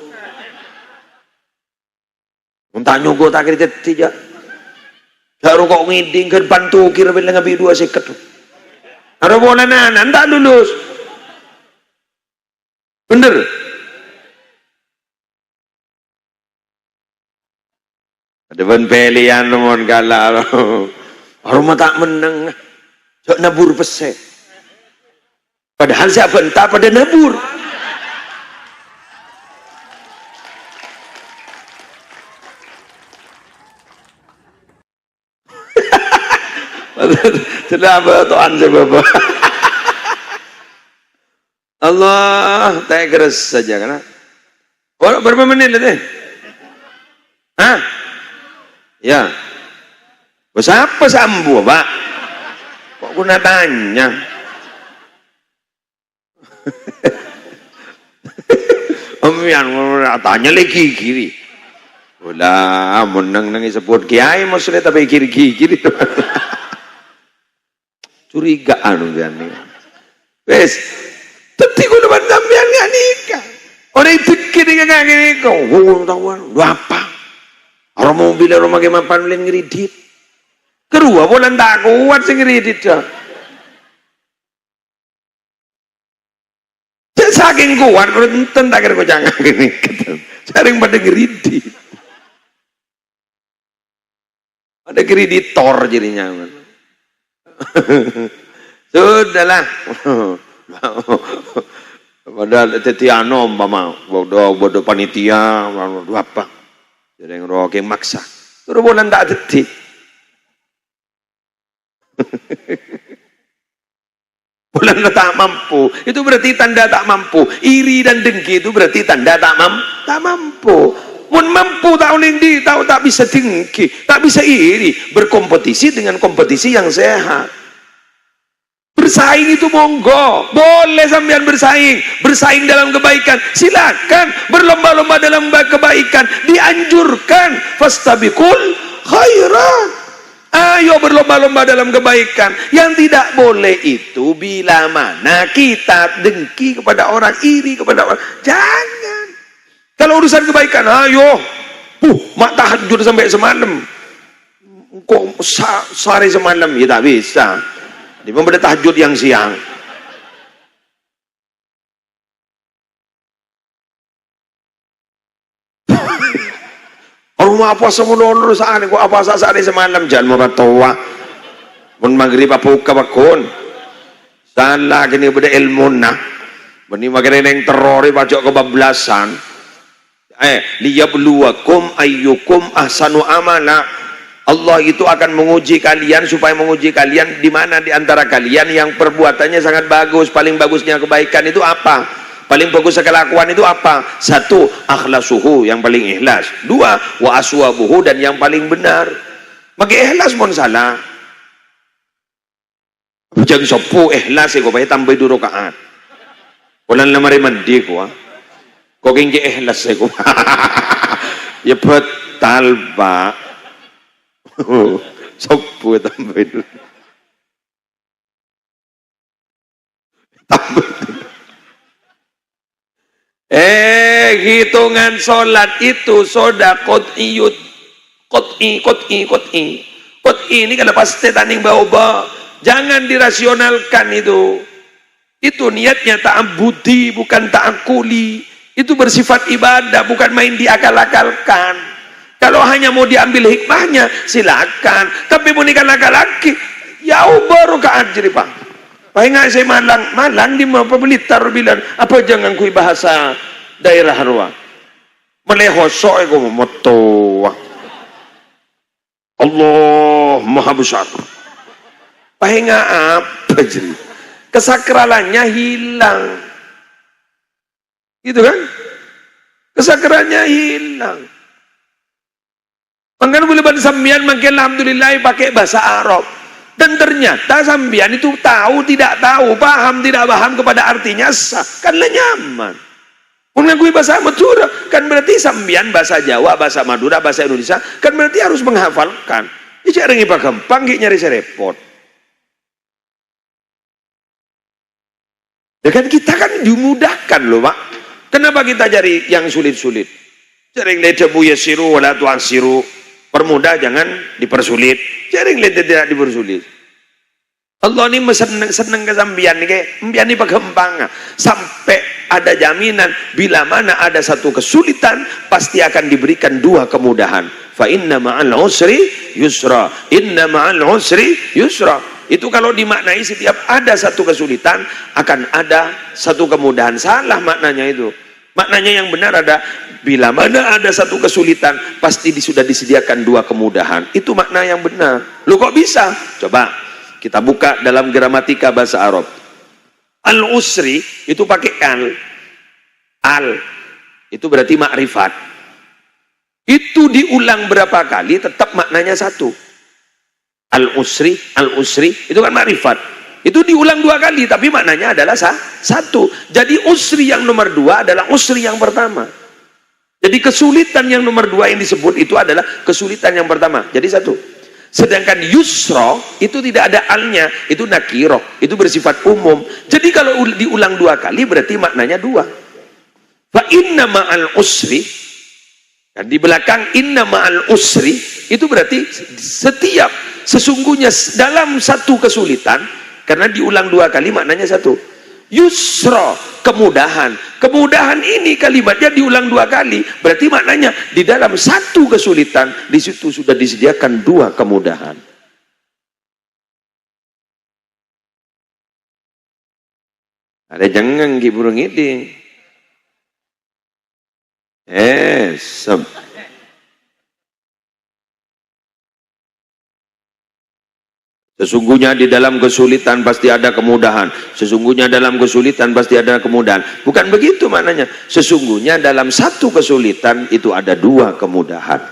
Entah nyogor tak kira dadi jak. Baru kok ngiding kan bantu kira bila ngabi 2 seket. Ada bola anak entak lulus. Bener. Ada pilihan mon kala rumah tak meneng. Sok nabur pesek. Padahal siapa entah pada nabur. Kenapa tuan sebab? Allah, tak keras saja kan? Berapa menit lah Hah? Ya. Siapa sambu, Pak? Kok guna tanya? Yang tanya lagi kiri. Ulah, menang sebut kiai maksudnya tapi kiri. Curigaan ujian nih. Wes, tapi gue depan sampean nggak nikah. Orang pikir nggak nikah. Tahu apa? Orang mobil orang pakai mapan beli ngeridit. Kedua bulan tak kuat sih ngeridit dah. Saking kuat, enten tak kira jangan gini. Sering pada ngeridit. Ada kreditor jadinya. Sudahlah. Padahal tetiano mama bodoh panitia apa. Jadi yang roke maksa. Terus bulan tak detik. Bulan tak mampu. Itu berarti tanda tak mampu. Iri dan dengki itu berarti tanda tak mampu. Mun mampu tahun ini tahu tak bisa dengki, tak bisa iri, berkompetisi dengan kompetisi yang sehat. Bersaing itu monggo, boleh sampean bersaing dalam kebaikan, silakan berlomba-lomba dalam kebaikan, dianjurkan fastabiqul khairat. Ayo berlomba-lomba dalam kebaikan. Yang tidak boleh itu bila mana kita dengki kepada orang, iri kepada orang. Jangan. Kalau urusan kebaikan, ayo, mak tahajud sampai semalam, kok sehari semalam, ya tak bisa. Dia memberi tahajud yang siang. Rumah apa semua urusan, kok apa sehari semalam, jangan mau bertawa. Mun maghrib apa buka bakun, salah gini beda ilmu nah, bani maghrib yang terori pajak kebablasan. Liyabluwakum ayyukum ahsanu amala. Allah itu akan menguji kalian supaya menguji kalian di mana di antara kalian yang perbuatannya sangat bagus. Paling bagusnya kebaikan itu apa? Paling bagus kelakuan itu apa? 1, akhlasuhu, yang paling ikhlas. 2, wa aswabuhu, dan yang paling benar. Maka ikhlas pun salah. Jangan sopo ikhlas kok pakai tambah 2 rakaat. Bulan lamari mandi ko. Kok ingin ikhlas aku. Ya betal Pak. Sopo tambah itu. Hitungan sholat itu sodakot iyut. Kot'i ini kalau pasti tanding bawa. Jangan dirasionalkan itu. Itu niatnya ta'abudi bukan ta'akuli. Itu bersifat ibadah, bukan main diakal-akalkan. Kalau hanya mau diambil hikmahnya, silakan. Tapi mau diakal-akalaki, ya baru keajri Pak. Pahinga saya malang di apa Blitar bilang, apa jangan kui bahasa daerah ruang. Melehosok aku moto. Allah Maha Besar. Pahinga apa jadi? Kesakralannya hilang. Gitu kan? Kesakralannya hilang. Makanya boleh sambian makin alhamdulillah pakai bahasa Arab. Dan ternyata sambian itu tahu tidak tahu, paham tidak paham kepada artinya sah, kan nyaman. Mengakui bahasa Madura kan berarti sambian bahasa Jawa, bahasa Madura, bahasa Indonesia kan berarti harus menghafalkan. Ya cari ngipa gampang, nyari repot. Ya kan kita kan dimudahkan loh Pak. Kenapa kita cari yang sulit-sulit? Cari ledebu ya siru wala tuan siru. Permudah jangan dipersulit. Cari tidak dipersulit. Allah ini seneng kesambian nih kayak mbian ini pagempang sampai ada jaminan bila mana ada satu kesulitan pasti akan diberikan dua kemudahan. Fa inna ma'al usri yusra. Inna ma'al usri yusra. Itu kalau dimaknai setiap ada satu kesulitan akan ada satu kemudahan. Salah maknanya itu. Maknanya yang benar ada bila mana ada satu kesulitan pasti sudah disediakan dua kemudahan. Itu makna yang benar. Lu kok bisa? Coba kita buka dalam gramatika bahasa Arab. Al-usri itu pakai al. Al itu berarti makrifat. Itu diulang berapa kali tetap maknanya satu. Al-usri itu kan makrifat. Itu diulang dua kali tapi maknanya adalah satu. Jadi usri yang nomor dua adalah usri yang pertama. Jadi kesulitan yang nomor dua yang disebut itu adalah kesulitan yang pertama. Jadi satu. Sedangkan yusra itu tidak ada alnya, itu nakiroh, itu bersifat umum. Jadi kalau diulang dua kali berarti maknanya dua. Fa inna ma'al usri, dan di belakang inna ma'al usri itu berarti sesungguhnya dalam satu kesulitan, karena diulang dua kali maknanya satu. Yusra, kemudahan. Kemudahan ini kalimatnya diulang dua kali, berarti maknanya di dalam satu kesulitan di situ sudah disediakan dua kemudahan. Ada jangan burung ini. Sesungguhnya di dalam kesulitan pasti ada kemudahan. Sesungguhnya dalam kesulitan pasti ada kemudahan. Bukan begitu maknanya. Sesungguhnya dalam satu kesulitan itu ada dua kemudahan.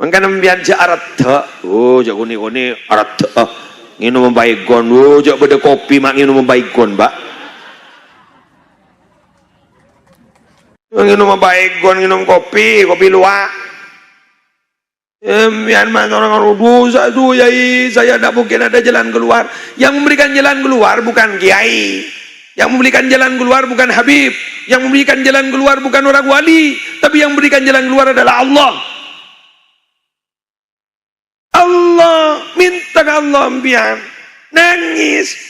Makanya membianja arat. Oh, jak kuni arat. Nginu membaigon. Oh, jak beda kopi mak nginu membaigon, Mbak. Nginu membaigon, nginu kopi luak. Myanmar orang-orang dosa itu yai, saya tidak mungkin ada jalan keluar. Yang memberikan jalan keluar bukan kiai, yang memberikan jalan keluar bukan Habib, yang memberikan jalan keluar bukan orang wali, tapi yang memberikan jalan keluar adalah Allah. Allah, minta ke Allah mbian, nangis,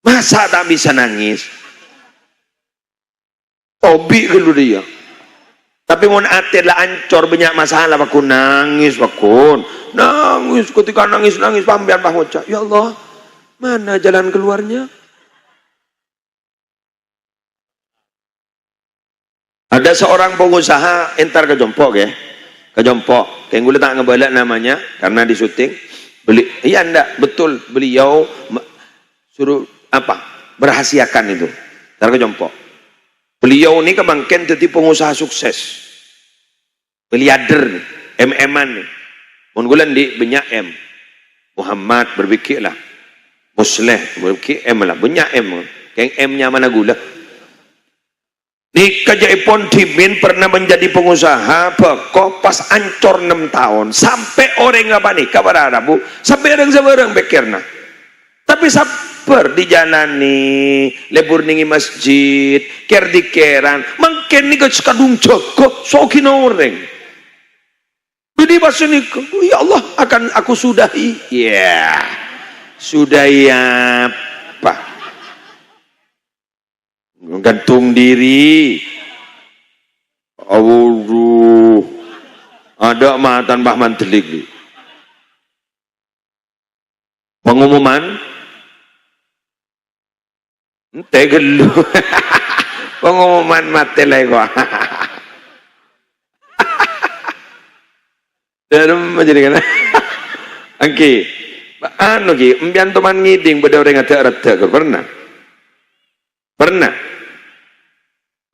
masa tak bisa nangis? Obi kalau dia. Tapi mau ate lah ancor banyak masalah pakun nangis ketika nangis pambian pahoca. Ya Allah, mana jalan keluarnya? Ada seorang pengusaha entar ke Jompok ya, kayak gue tak ngebalik namanya karena di syuting beli. Iya enggak betul beliau suruh berahasiakan itu. Entar ke Jompok. Beliau ini kemangken jadi pengusaha sukses, miliarder, MM-an nih. Munggulan di banyak M. Muhammad berpikir lah, Musleh berpikir M lah, banyak M. Keng M-nya mana gula? Nikah Jaipon Timin pernah menjadi pengusaha, pokok pas ancor 6 tahun, sampai orang apa nih kabar Arabu, sampai orang pikirna. Tapi sabar dijalani, lebur ningi masjid, ker dikeran, mungkin nih kadung joko, sokin orang. Jadi pas ini, ya Allah akan aku sudahi. Ya, sudahi apa? Gantung diri. Aduh, ada matan Pak Mantelik. Pengumuman. Tegelu pengumuman mati lagi gua. Dalam menjadikan angki anu ki empian teman ngiding beda orang ada pernah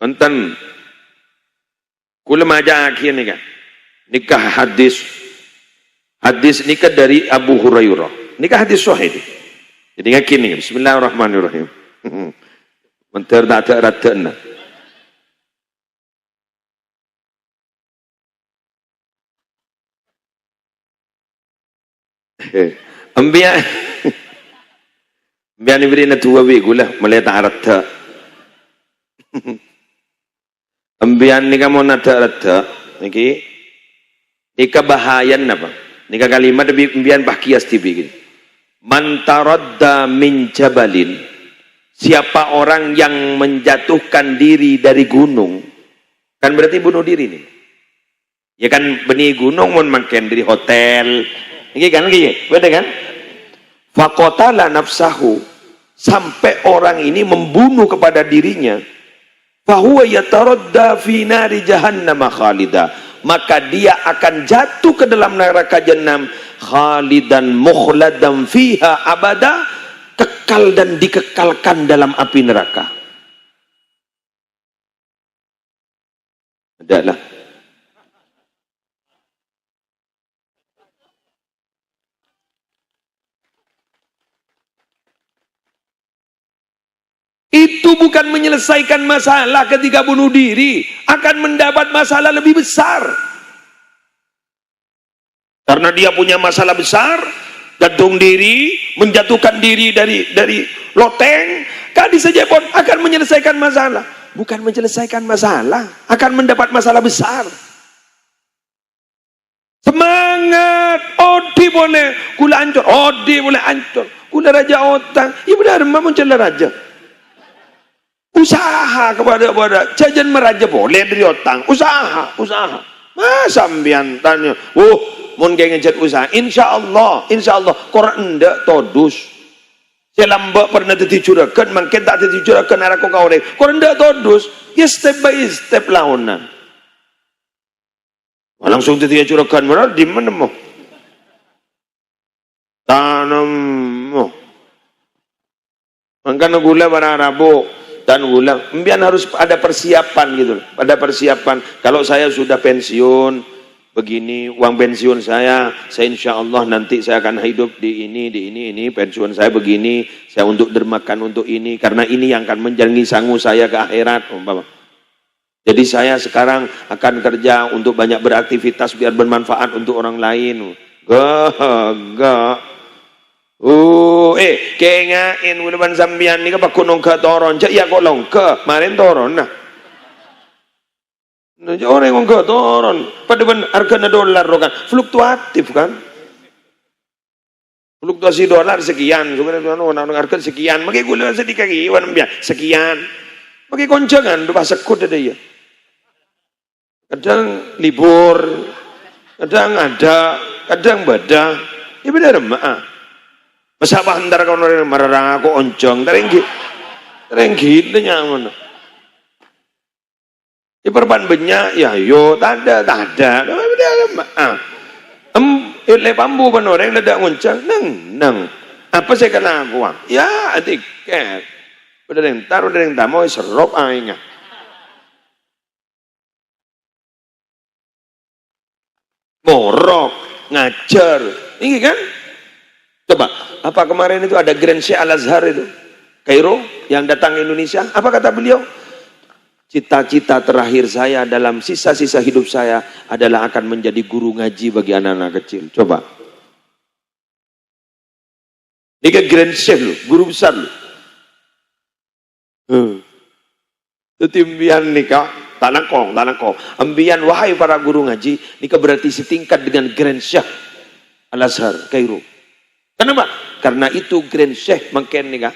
enten kula maja akhir nih kan Nikah hadis nikah dari Abu Hurairah. Nikah hadis sahih. Jadi ngakini bismillahirrahmanirrahim. Menter tak ada ratana. Ambiya ni beri na tuwa bigulah mulai tak rata. Ambiyan ni kamu nada rata. Niki nika bahayan apa? Nika kalimat lebih ambiyan bahkias tibi. Man taradda min jabalin. Siapa orang yang menjatuhkan diri dari gunung, kan berarti bunuh diri nih. Ya kan benih gunung mun makan dari hotel. Ini kan beda kan? Faqatala nafsahu, sampai orang ini membunuh kepada dirinya. Fahuwa yataradda fi nari jahannam khalida, maka dia akan jatuh ke dalam neraka jahanam khalidan mukhladan fiha abada, kekal dan dikekalkan dalam api neraka. Adalah itu bukan menyelesaikan masalah ketika bunuh diri, akan mendapat masalah lebih besar. Karena dia punya masalah besar, gantung diri, menjatuhkan diri dari loteng, kadi saja pun akan menyelesaikan masalah. Bukan menyelesaikan masalah, akan mendapat masalah besar. Semangat, odi boleh, kula ancur, odi boleh ancur, kula raja otang, ya benar, memang mencela raja. Usaha kepada jajan meraja boleh dari otang, usaha. Masa ambian tanya, mun kayak ngejat usaha, insya Allah, korang ndak todus. Selamba pernah diticurakan, mungkin tak diticurakan arah kau kau deh, korang ndak todus, ya step by step lawanan. Langsung diticurakan, mana di mana mo? Tanam mo. Mangkana gula barang Rabu. Dan ulang, kemudian harus ada persiapan gitu, ada persiapan. Kalau saya sudah pensiun, begini uang pensiun saya insya Allah nanti saya akan hidup di ini, pensiun saya begini, saya untuk dermakan untuk ini, karena ini yang akan menjalani sanggup saya ke akhirat. Jadi saya sekarang akan kerja untuk banyak beraktivitas biar bermanfaat untuk orang lain. Gak. Kengain ulaban sambian ni kapag kunong ka toron, iya ko lang ka, marin toron na. Orang yang ka toron, pada ban harga na dolar kan, fluktuatif kan. Fluktuasi dolar sekian, sebenarnya harga sekian, magi gula sedikit iwan biar sekian. Magi konjangan, doa sekut ada ya. Kadang libur, kadang ada, kadang bada, ya benar mah. Masa apa hentar kau norang marah aku oncong, terenggit nyaman. Di perban banyak, ya yo, tak ada. Le bambu penoreng ledak ngoncang, nang. Apa saya kena uang? Ya, tiket. Udah yang tamu serop aingnya. Morok, ngajar, ini kan? Coba, apa kemarin itu ada Grand Sheikh Al-Azhar itu, Kairo, yang datang ke Indonesia, apa kata beliau? Cita-cita terakhir saya dalam sisa-sisa hidup saya adalah akan menjadi guru ngaji bagi anak-anak kecil. Coba. Ini kan Grand Sheikh loh, guru besar loh. Tetimbian nikah, tanah kong. Ambian wahai para guru ngaji, nikah berarti setingkat dengan Grand Sheikh Al-Azhar, Kairo. Kenapa? Karena itu Grand Sheikh makin nih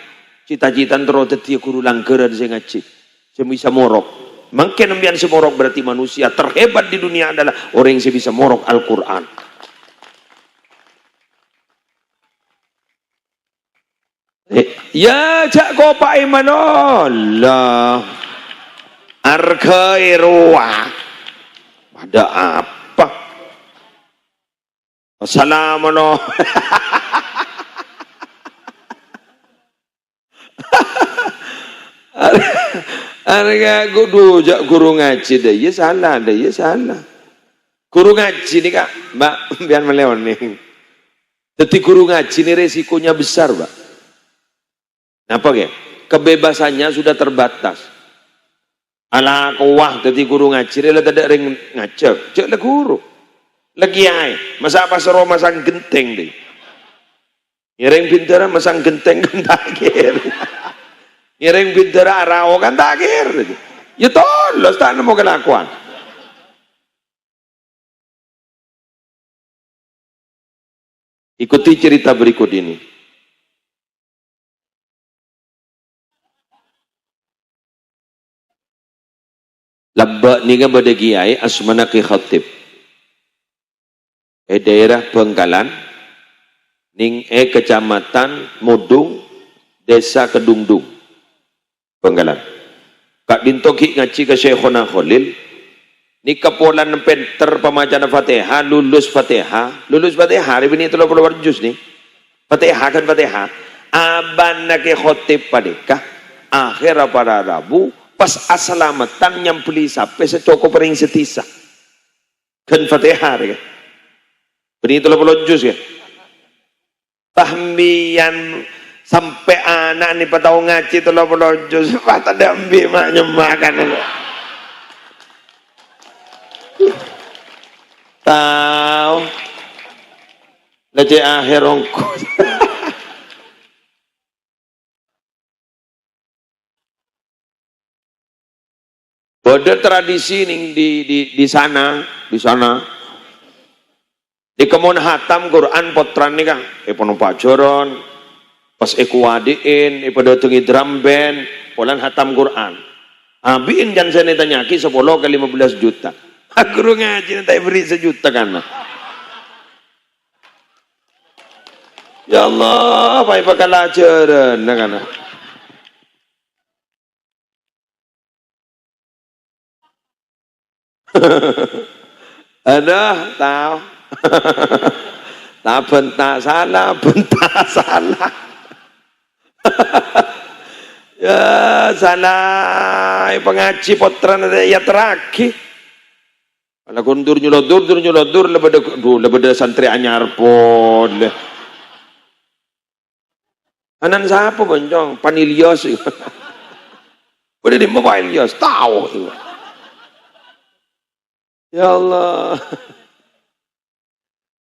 cita-cita terus dia guru langgaran saya ngaji, saya bisa morok. Makin ambian semorok berarti manusia terhebat di dunia adalah orang yang bisa morok Al-Quran. Ya cak kopai manolah, arga irwa, ada apa? Assalamualaikum. Harga guru ngaji dah, ya salah. Guru ngaji nih Kak, Mbak, biar meleon nih. Jadi guru ngaji ini resikonya besar, Mbak. Apa ya? Kebebasannya sudah terbatas. Alah kuah jadi guru ngaji, dia tidak ring ngajak, cek le guru. Lagi ay, masa apa seru masang genteng deh. Ngiring bintara masang genteng kan takir. Ngiring bintara arao kan takir. Ya tolong, tak nemu kelakuan. Ikuti cerita berikut ini. Labba ni nga pada kiai asmana ki khatib. Daerah Bengkalan ning kecamatan Mudung, desa Kedungdung. Bengkalan. Kak dintoki ngaji ke Syekhona Khalil. Ni kepolan penter pemacana Fatihah, lulus Fatihah hari ini 30 juz nih. Fatihah kan Fatihah. Aban ke khatib padeka akhir para Rabu pas asalamatan nyampuli sampai secoko pering setisa kan Fatihah ya benih 30 juz ya tahmian sampai anak nih patau ngaji 30 juz patah dambi mak nyemakan tahu lece akhir ongkos. Ada tradisi nih di sana di kemun hatam Quran potran nih Kang pono pajoron pas ekuadiin pada tungi drum band polan hatam Quran abiin kan saya tanyaki 10 kali 15 juta guru ngaji nanti beri 1 juta kan ya Allah apa yang bakal ajaran kan aduh tahu tak bentak salah ya salah pengaji potran ada ya terakhir kalau kundur nyulodur lebeda santri anyar pun anan siapa boncong Panilios udah di mobile Ilyas tahu ya Allah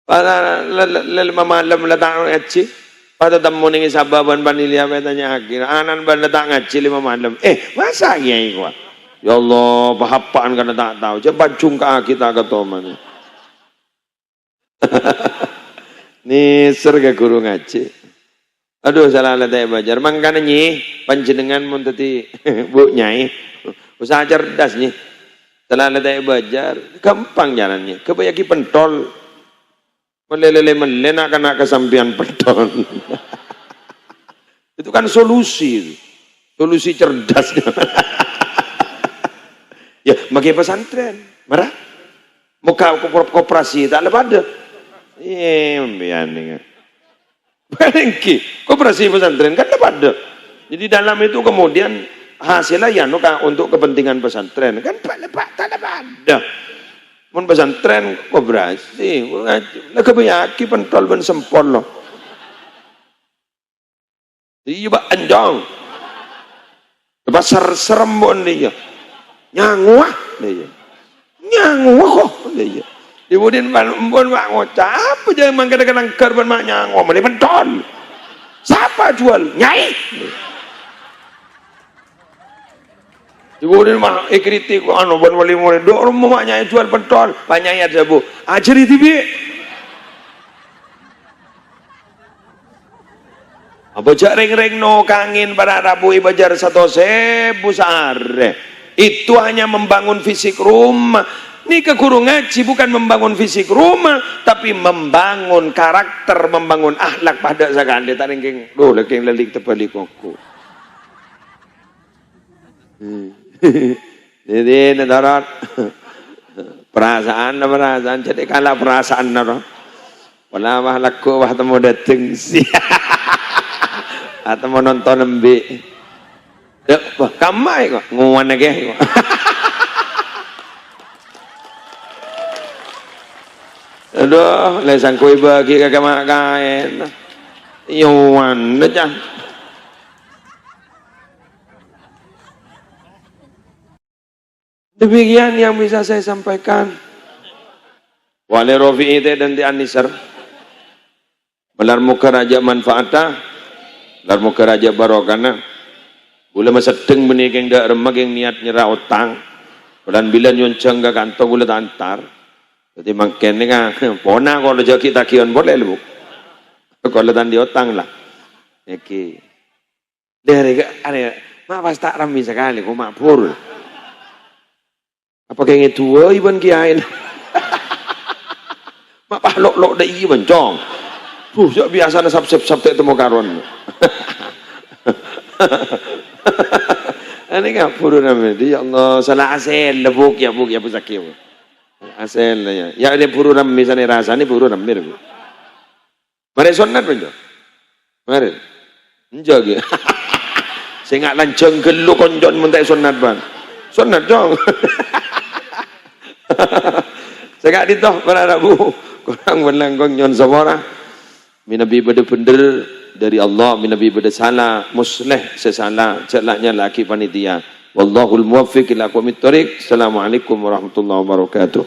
pada lima malam letak ngaji pada temu ning sababan Panilia betanya akhir anan ban letak ngaji 5 malam masa kiai gua ya Allah bahapaan karena tak tahu coba jungka kita ketoman nih serga guru ngaji aduh salah letak bajar mangkana nyi panjenengan mun tadi Bu Nyai usaha cerdas nih setelah letak bajar gampang jalannya kebayaki pentol melelele akan kesampian pentol itu kan solusi cerdasnya ya bagi pesantren marah mau koperasi tak lepas ada biarin Bengki, koperasi pesantren kan lepas ada jadi dalam itu kemudian hasilnya ya untuk kepentingan pesantren kan tak ada mun pesantren koperasi lah kebayaki pentol ben sempol loh iya pak anjong lepas serem bon dia nyanguah dia nyanguah kok dia kemudian bon mak ngocap apa jangan mangkada-kadang kerban mak nyanguah meli pentol siapa jual nyai kemudian mah kritik anu bon wali murid do rumah nyai jual pentol banyak ya Bu ajari TV apa ring no kangin pada Rabu ibajar 1.000 sehari itu hanya membangun fisik rumah ini ke guru ngaji bukan membangun fisik rumah tapi membangun karakter membangun akhlak pada sakande taringking do lagi lelik terbalik koko jadi nedarat perasaan jadi kalah perasaan naro wala wah laku wah temu dateng sih atau mau nonton nembe kamai kok nguan lagi Aduh, lesan kue bagi kagak makan. Iwan aja. Demikian yang bisa saya sampaikan. Wali Rofi'i dan di Anisar. Belar muka raja manfaatah. Belar muka raja barokana. Gula masedeng menikeng dak remag yang niat nyerah utang. Bulan bilan yonceng gak kantong gula tantar. Jadi makanya kan pona kalau rezeki takion boleh lu. Kalau tandi utang lah. Oke. Dari ada mak tak rami sekali kok mak pur. Apa kayak tua iban kiain. Mak pahlok-lok dah iban cong. Biasa na sab-sab temu karon. Ini kan puru namanya. Ya Allah, salah asal lebuk ya pusaki. Asal ya. Ya ini puru nam misalnya rasa ini puru nam mirip. Mari sunat pun jo. Mari. Njagi. Saya nggak lanceng gelu konjon mentai sunat ban. Sunat dong. Saya nggak ditoh para rabu. Kurang berlangkong nyon samora. Minabi bener-bener dari Allah, minabi bener salah, musleh sesalah, celaknya laki panitia. Wallahul muwaffiq ila aqwamit thoriq. Assalamualaikum warahmatullahi wabarakatuh.